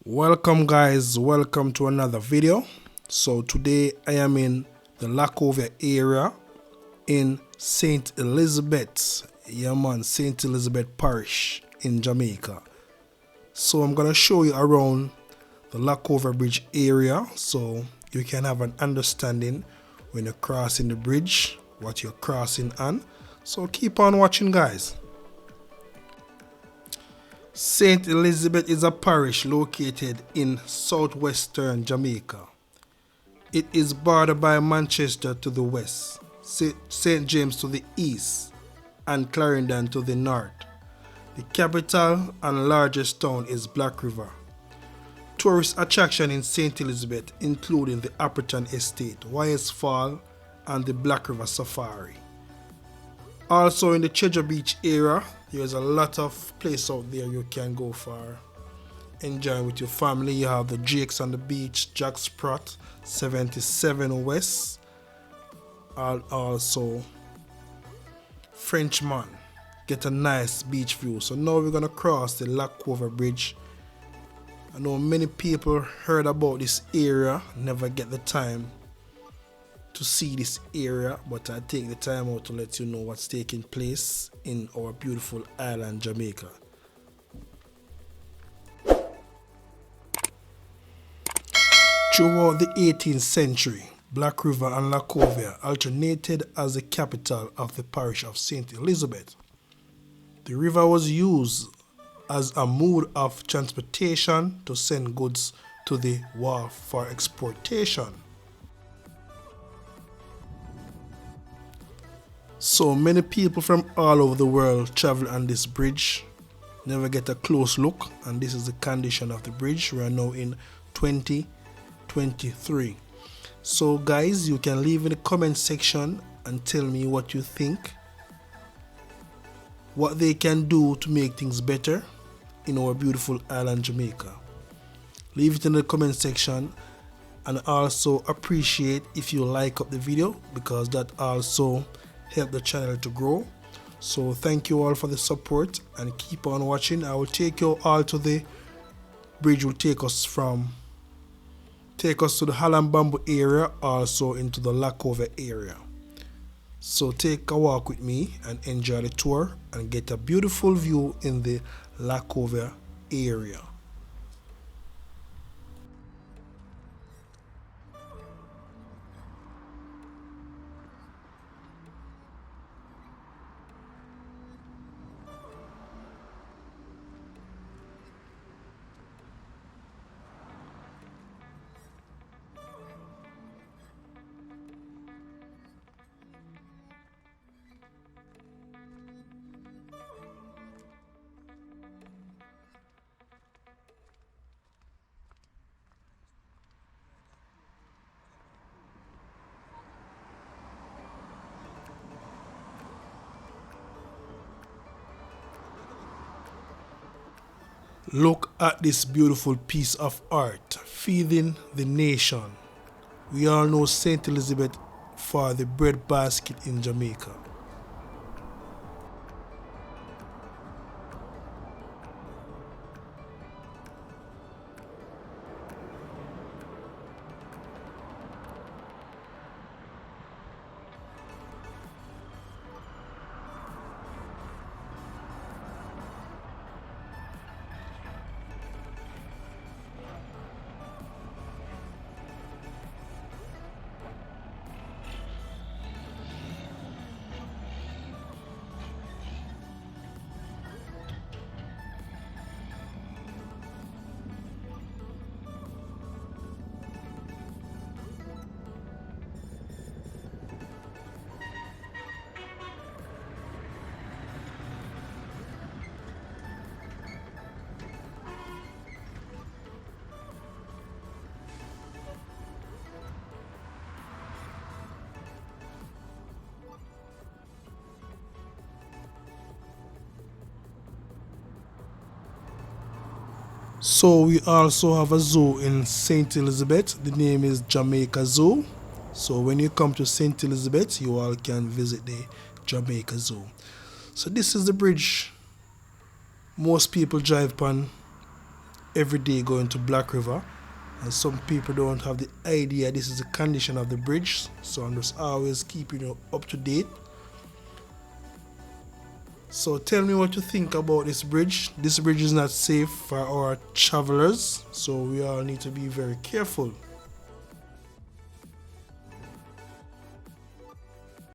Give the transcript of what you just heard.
Welcome guys, welcome to another video. So today I am in the Lacovia area in St. Elizabeth. Yeah man, St. Elizabeth Parish in Jamaica. So I'm gonna show you around the Lacovia Bridge area so you can have an understanding when you're crossing the bridge, what you're crossing on. So keep on watching guys. St. Elizabeth is a parish located in southwestern Jamaica. It is bordered by Manchester to the west, St. James to the east, and Clarendon to the north. The capital and largest town is Black River. Tourist attractions in St. Elizabeth including the Appleton Estate, Wyers Fall, and the Black River Safari. Also in the Treasure Beach area, there's a lot of places out there you can go for enjoying with your family. You have the Jakes on the beach, Jack Sprott, 77 West, also Frenchman. Get a nice beach view. So now we're gonna cross the Lacovia Bridge. I know many people heard about this area, never get the time to see this area, but I take the time out to let you know what's taking place in our beautiful island Jamaica. Throughout the 18th century, Black River and Lacovia alternated as the capital of the parish of St. Elizabeth. The river was used as a mode of transportation to send goods to the wharf for exportation. So many people from all over the world travel on this bridge, never get a close look, and this is the condition of the bridge. We are now in 2023. So guys, you can leave in the comment section and tell me what you think, what they can do to make things better in our beautiful island Jamaica. Leave it in the comment section, and also appreciate if you like up the video because that also help the channel to grow. So thank you all for the support and keep on watching. I will take you all to the bridge. Will take us to the Holland Bamboo area, also into the Lacovia area. So take a walk with me and enjoy the tour and get a beautiful view in the Lacovia area. Look at this beautiful piece of art, feeding the nation. We all know St. Elizabeth for the bread basket in Jamaica. So we also have a zoo in St. Elizabeth. The name is Jamaica Zoo. So when you come to St. Elizabeth, you all can visit the Jamaica Zoo. So this is the bridge most people drive on every day going to Black River, and some people don't have the idea this is the condition of the bridge, so I'm just always keeping you up to date. So tell me what you think about this bridge. This bridge is not safe for our travelers, so we all need to be very careful.